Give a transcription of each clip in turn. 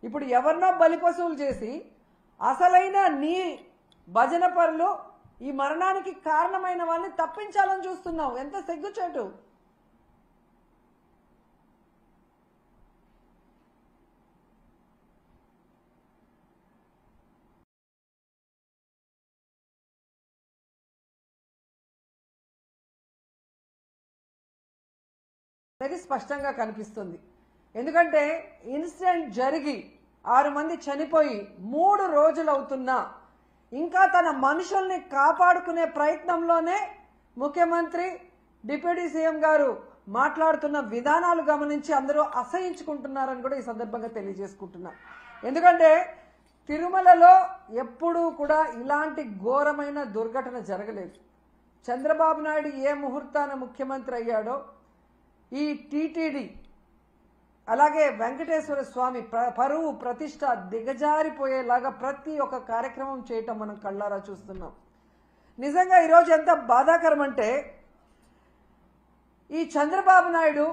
ఇప్పుడు ఎవరినో బలిపశువులు చేసి అసలైన నీ భజన పరులు ఈ మరణానికి కారణమైన వాళ్ళని తప్పించాలని చూస్తున్నావు. ఎంత సిగ్గుచేటు. అనేది స్పష్టంగా కనిపిస్తుంది. ఎందుకంటే ఇన్సిడెంట్ జరిగి 6 మంది చనిపోయి 3 రోజులు అవుతున్నా ఇంకా తన మనుషుల్ని కాపాడుకునే ప్రయత్నంలోనే ముఖ్యమంత్రి డిప్యూటీ సీఎం గారు మాట్లాడుతున్న విధానాలు గమనించి అందరూ అసహించుకుంటున్నారని కూడా ఈ సందర్భంగా తెలియజేసుకుంటున్నా. ఎందుకంటే తిరుమలలో ఎప్పుడూ కూడా ఇలాంటి ఘోరమైన దుర్ఘటన జరగలేదు. చంద్రబాబు నాయుడు ఏ ముహూర్తాన ముఖ్యమంత్రి అయ్యాడో ఈ టీటీడీ అలాగే వెంకటేశ్వర స్వామి పరువు ప్రతిష్ట దిగజారిపోయేలాగా ప్రతి ఒక్క కార్యక్రమం చేయటం మనం కళ్ళారా చూస్తున్నాం. నిజంగా ఈరోజు ఎంత బాధాకరం అంటే ఈ చంద్రబాబు నాయుడు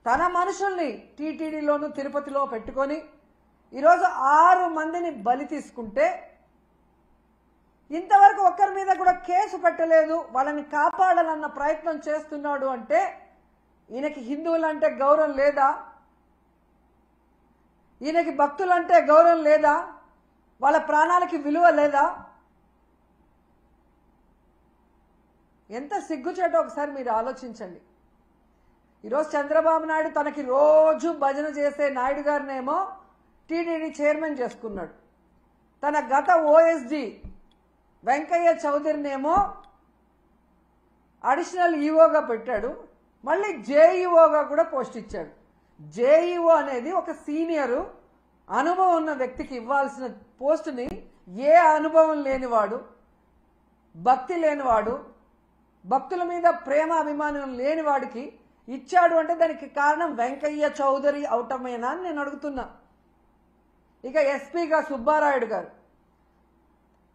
తన మనుషుల్ని టీటీడీలోను తిరుపతిలో పెట్టుకొని ఈరోజు 6 మందిని బలి తీసుకుంటే ఇంతవరకు ఒక్కరి మీద కూడా కేసు పెట్టలేదు. వాళ్ళని కాపాడాలన్న ప్రయత్నం చేస్తున్నాడు అంటే ఈయనకి హిందువులంటే గౌరవం లేదా? ఈయనకి భక్తులంటే గౌరవం లేదా? వాళ్ళ ప్రాణాలకి విలువ లేదా? ఎంత సిగ్గుచేటో ఒకసారి మీరు ఆలోచించండి. ఈరోజు చంద్రబాబు నాయుడు తనకి రోజు భజన చేసే నాయుడు గారినేమో టీటీడీ చైర్మన్ చేసుకున్నాడు. తన గత ఓఎస్డి వెంకయ్య చౌదరినేమో అడిషనల్ ఈఓగా పెట్టాడు. మళ్ళీ జేఈఓగా కూడా పోస్ట్ ఇచ్చాడు. జేఈఓ అనేది ఒక సీనియరు అనుభవం ఉన్న వ్యక్తికి ఇవ్వాల్సిన పోస్టుని ఏ అనుభవం లేనివాడు, భక్తి లేనివాడు, భక్తుల మీద ప్రేమ అభిమానం లేనివాడికి ఇచ్చాడు అంటే దానికి కారణం వెంకయ్య చౌదరి అవటమేనా అని నేను అడుగుతున్నా. ఇక ఎస్పీగా సుబ్బారాయుడు గారు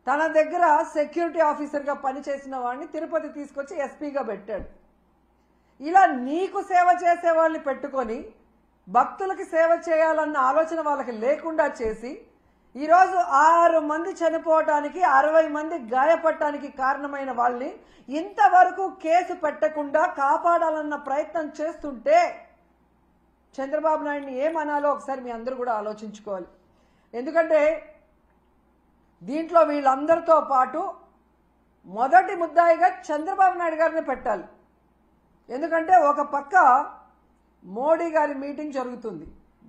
తన దగ్గర సెక్యూరిటీ ఆఫీసర్గా పనిచేసిన వాడిని తిరుపతి తీసుకొచ్చి ఎస్పీగా పెట్టాడు. ఇలా నీకు సేవ చేసే వాళ్ళని పెట్టుకొని భక్తులకి సేవ చేయాలన్న ఆలోచన వాళ్ళకి లేకుండా చేసి ఈరోజు 6 మంది చనిపోవటానికి 60 మంది గాయపడటానికి కారణమైన వాళ్ళని ఇంతవరకు కేసు పెట్టకుండా కాపాడాలన్న ప్రయత్నం చేస్తుంటే చంద్రబాబు నాయుడిని ఏమనాలో ఒకసారి మీ అందరూ కూడా ఆలోచించుకోవాలి. ఎందుకంటే దీంట్లో వీళ్ళందరితో పాటు మొదటి ముద్దాయిగా చంద్రబాబు నాయుడు గారిని పెట్టాలి. ఎందుకంటే ఒక పక్క మోడీ గారి మీటింగ్ జరుగుతుంది,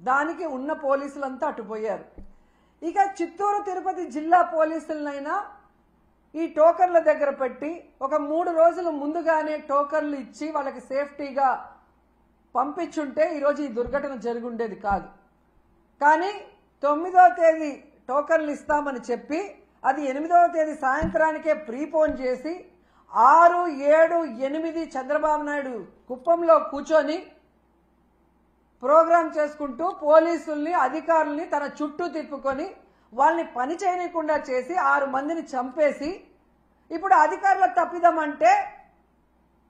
దానికి ఉన్న పోలీసులంతా అటుపోయారు. ఇక చిత్తూరు తిరుపతి జిల్లా పోలీసులనైనా ఈ టోకన్ల దగ్గర పెట్టి ఒక 3 రోజుల ముందుగానే టోకన్లు ఇచ్చి వాళ్ళకి సేఫ్టీగా పంపించుంటే ఈరోజు ఈ దుర్ఘటన జరిగి ఉండేది కాదు. కానీ 9వ తేదీ టోకన్లు ఇస్తామని చెప్పి అది 8వ తేదీ సాయంత్రానికే ప్రీపోన్ చేసి 6, 7, 8 చంద్రబాబు నాయుడు కుప్పంలో కూర్చొని ప్రోగ్రాం చేసుకుంటూ పోలీసుల్ని అధికారుల్ని తన చుట్టూ తిప్పుకొని వాళ్ళని పని చేయకుండా చేసి 6 మందిని చంపేసి ఇప్పుడు అధికారుల తప్పిదమంటే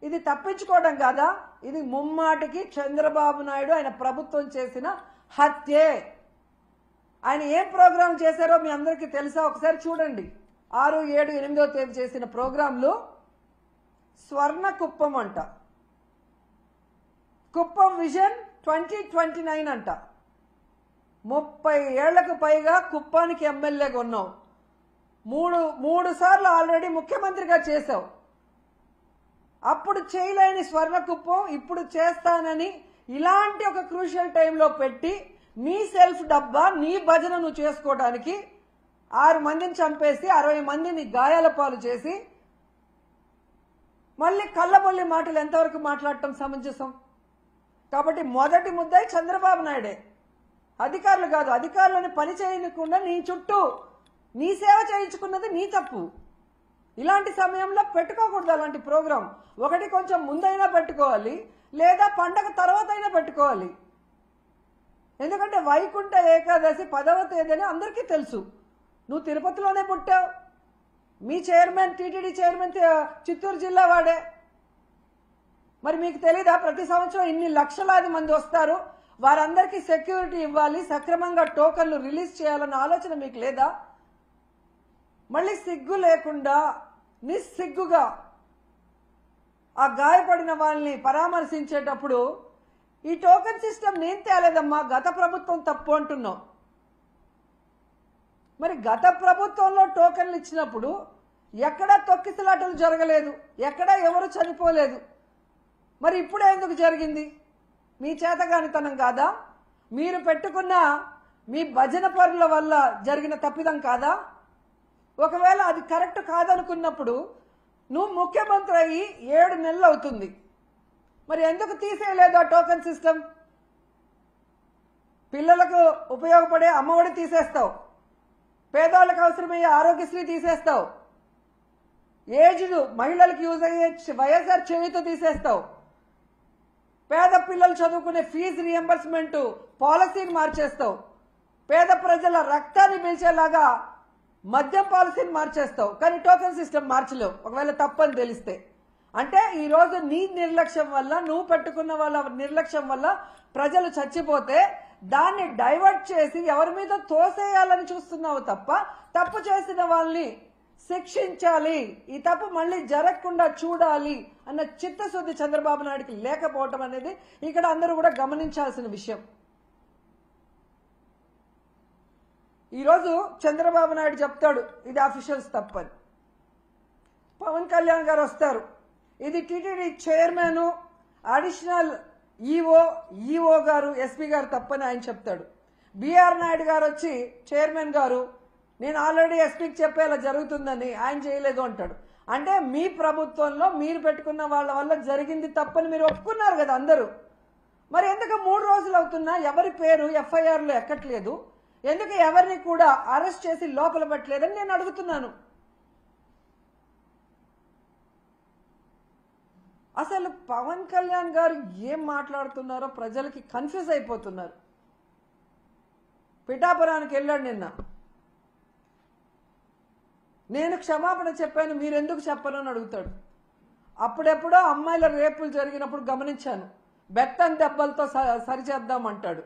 ఇది తప్పించుకోవడం కాదా? ఇది ముమ్మాటికి చంద్రబాబు నాయుడు ఆయన ప్రభుత్వం చేసిన హత్యే. ఆయన ఏం ప్రోగ్రాం చేశారో మీ అందరికీ తెలుసా? ఒకసారి చూడండి. 6, 7, 8వ తేదీ చేసిన ప్రోగ్రాంలు స్వర్ణ కుప్పం అంట, కుప్పం విజన్ 2029 అంట. 30 ఏళ్లకు పైగా కుప్పానికి ఎమ్మెల్యేగా ఉన్నావు, మూడు సార్లు ఆల్రెడీ ముఖ్యమంత్రిగా చేశావు. అప్పుడు చేయలేని స్వర్ణ కుప్పం ఇప్పుడు చేస్తానని ఇలాంటి ఒక క్రూషియల్ టైంలో పెట్టి నీ సెల్ఫ్ డబ్బా నీ భజన నువ్వు చేసుకోవడానికి 6 మందిని చంపేసి 60 మందిని గాయాల పాలు చేసి మళ్ళీ కళ్ళబొల్లి మాటలు ఎంతవరకు మాట్లాడటం సమంజసం? కాబట్టి మొదటి ముద్దాయి చంద్రబాబు నాయుడే, అధికారులు కాదు. అధికారులను పని చేయకుండా నీ చుట్టూ నీ సేవ చేయించుకున్నది నీ తప్పు. ఇలాంటి సమయంలో పెట్టుకోకూడదు అలాంటి ప్రోగ్రాం. ఒకటి కొంచెం ముందైనా పెట్టుకోవాలి, లేదా పండగ తర్వాత అయినా పెట్టుకోవాలి. ఎందుకంటే వైకుంఠ ఏకాదశి 10వ తేదీ అని అందరికీ తెలుసు. నువ్వు తిరుపతిలోనే పుట్టావు, మీ చైర్మన్ టీటీడీ చైర్మన్ చిత్తూరు జిల్లా వాడే. మరి మీకు తెలీదా ప్రతి సంవత్సరం ఇన్ని లక్షలాది మంది వస్తారు, వారందరికీ సెక్యూరిటీ ఇవ్వాలి, సక్రమంగా టోకన్లు రిలీజ్ చేయాలన్న ఆలోచన మీకు లేదా? మళ్ళీ సిగ్గు లేకుండా నిస్సిగ్గుగా ఆ గాయపడిన వాళ్ళని పరామర్శించేటప్పుడు ఈ టోకెన్ సిస్టమ్ నేను తేలేదమ్మా, గత ప్రభుత్వం తప్పు అంటున్నాం. మరి గత ప్రభుత్వంలో టోకెన్లు ఇచ్చినప్పుడు ఎక్కడా తొక్కిసలాటలు జరగలేదు, ఎక్కడా ఎవరు చనిపోలేదు. మరి ఇప్పుడే ఎందుకు జరిగింది? మీ చేతగానితనం కాదా? మీరు పెట్టుకున్న మీ భజన పరుల వల్ల జరిగిన తప్పిదం కాదా? ఒకవేళ అది కరెక్ట్ కాదనుకున్నప్పుడు నువ్వు ముఖ్యమంత్రి అయ్యి 7 నెలలు అవుతుంది, మరి ఎందుకు తీసేయలేదు ఆ టోకెన్ సిస్టమ్? పిల్లలకు ఉపయోగపడే అమ్మఒడి తీసేస్తావు, పేదవాళ్ళకు అవసరమయ్యే ఆరోగ్యశ్రీ తీసేస్తావు, ఏజ్డ్ మహిళలకు యూజ్ అయ్యే వైఎస్ఆర్ చేయూత తీసేస్తావు, పేద పిల్లలు చదువుకునే ఫీజు రియంబర్స్మెంట్ పాలసీని మార్చేస్తావు, పేద ప్రజల రక్తాన్ని పీల్చేలాగా మద్యం పాలసీని మార్చేస్తావు, కానీ టోకెన్ సిస్టమ్ మార్చలేవు ఒకవేళ తప్పని తెలిస్తే. అంటే ఈరోజు నీ నిర్లక్ష్యం వల్ల, నువ్వు పెట్టుకున్న వాళ్ళ నిర్లక్ష్యం వల్ల ప్రజలు చచ్చిపోతే దాన్ని డైవర్ట్ చేసి ఎవరి మీద తోసేయాలని చూస్తున్నావు తప్ప తప్పు చేసిన వాళ్ళని శిక్షించాలి, ఈ తప్పు మళ్ళీ జరగకుండా చూడాలి అన్న చిత్తశుద్ధి చంద్రబాబు నాయుడికి లేకపోవటం అనేది ఇక్కడ అందరూ కూడా గమనించాల్సిన విషయం. ఈరోజు చంద్రబాబు నాయుడు చెప్తాడు ఇది అఫీషియల్స్ తప్పని, పవన్ కళ్యాణ్ గారు వస్తారు ఇది టీటీడీ చైర్మన్ అడిషనల్ ఈఓ గారు ఎస్పీ గారు తప్పని ఆయన చెప్తాడు. బిఆర్ నాయుడు గారు వచ్చి చైర్మన్ గారు నేను ఆల్రెడీ ఎస్పీకి చెప్పేలా జరుగుతుందని ఆయన చేయలేదు అంటాడు. అంటే మీ ప్రభుత్వంలో మీరు పెట్టుకున్న వాళ్ళ వల్ల జరిగింది తప్పని మీరు ఒప్పుకున్నారు కదా అందరూ. మరి ఎందుకు 3 రోజులు అవుతున్నా ఎవరి పేరు ఎఫ్ఐఆర్లో ఎక్కట్లేదు, ఎందుకు ఎవరిని కూడా అరెస్ట్ చేసి లోపల పెట్టలేదని నేను అడుగుతున్నాను. అసలు పవన్ కళ్యాణ్ గారు ఏం మాట్లాడుతున్నారో ప్రజలకి కన్ఫ్యూజ్ అయిపోతున్నారు. పిఠాపురానికి వెళ్ళాడు నిన్న, నేను క్షమాపణ చెప్పాను మీరెందుకు చెప్పను అని అడుగుతాడు. అప్పుడెప్పుడో అమ్మాయిల రేపులు జరిగినప్పుడు గమనించాను, బెత్తం దెబ్బలతో సరిచేద్దామంటాడు.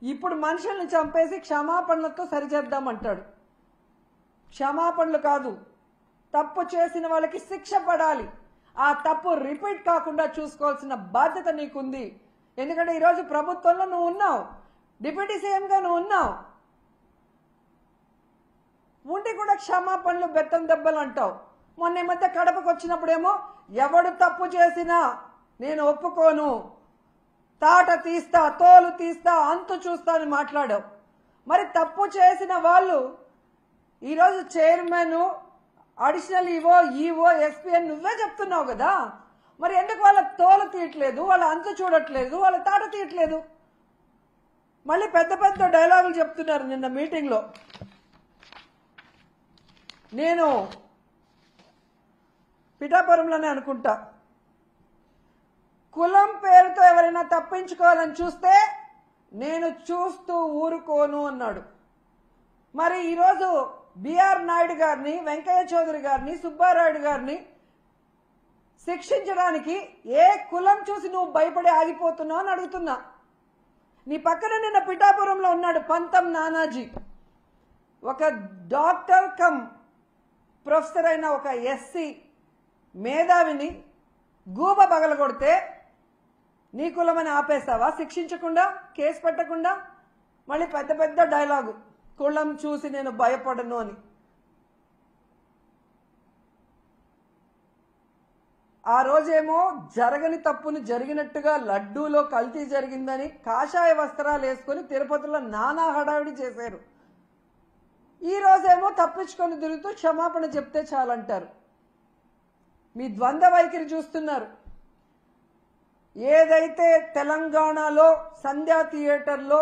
ఇప్పుడు మనుషుల్ని చంపేసి క్షమాపణలతో సరిచేద్దామంటాడు. క్షమాపణలు కాదు, తప్పు చేసిన వాళ్ళకి శిక్ష పడాలి, ఆ తప్పు రిపీట్ కాకుండా చూసుకోవాల్సిన బాధ్యత నీకుంది. ఎందుకంటే ఈరోజు ప్రభుత్వంలో నువ్వు ఉన్నావు, డిప్యూటీ సీఎంగా నువ్వు ఉన్నావు, ఉండి కూడా క్షమాపణలు బెత్తం దెబ్బలు అంటావు. మొన్న ఈ మధ్య కడపకు వచ్చినప్పుడేమో ఎవడు తప్పు చేసినా నేను ఒప్పుకోను, తాట తీస్తా, తోలు తీస్తా, అంతు చూస్తా అని మాట్లాడావు. మరి తప్పు చేసిన వాళ్ళు ఈరోజు చైర్మన్ అడిషనల్ ఈఓ ఎస్పీ అని నువ్వే చెప్తున్నావు కదా, మరి ఎందుకు వాళ్ళ తోలు తీయట్లేదు, వాళ్ళ అంతు చూడట్లేదు, వాళ్ళ తాట తీయట్లేదు? మళ్ళీ పెద్ద పెద్ద డైలాగులు చెప్తున్నారు. నిన్న మీటింగ్లో నేను పిఠాపురంలోనే అనుకుంటా, కులం పేరుతో ఎవరైనా తప్పించుకోవాలని చూస్తే నేను చూస్తూ ఊరుకోను అన్నాడు. మరి ఈరోజు బిఆర్ నాయుడు గారిని, వెంకయ్య చౌదరి గారిని, సుబ్బారాయుడు గారిని శిక్షించడానికి ఏ కులం చూసి నువ్వు భయపడి ఆగిపోతున్నావు అని అడుగుతున్నా. నీ పక్కన నిన్న పిఠాపురంలో ఉన్నాడు పంతం నానాజీ, ఒక డాక్టర్ కమ్ ప్రొఫెసర్ అయిన ఒక ఎస్సీ మేధావిని గూబ పగలగొడితే నీ కులమని ఆపేస్తావా శిక్షించకుండా, కేసు పెట్టకుండా? మళ్ళీ పెద్ద పెద్ద డైలాగు, కులం చూసి నేను భయపడను అని. ఆ రోజేమో జరగని తప్పుని జరిగినట్టుగా లడ్డూలో కల్తీ జరిగిందని కాషాయ వస్త్రాలు వేసుకొని తిరుపతిలో నానా హడావిడి చేశారు. ఈ రోజేమో తప్పించుకొని తిరుగుతూ క్షమాపణ చెప్తే చాలంటారు. మీ ద్వంద్వ వైఖరి చూస్తున్నారు. ఏదైతే తెలంగాణలో సంధ్యా థియేటర్లో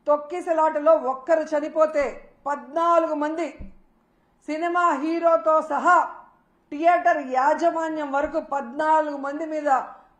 తొక్కిసలాటలో ఒక్కరు చనిపోతే 14 మంది సినిమా హీరోతో సహా థియేటర్ యాజమాన్యం వరకు 14 మంది మీద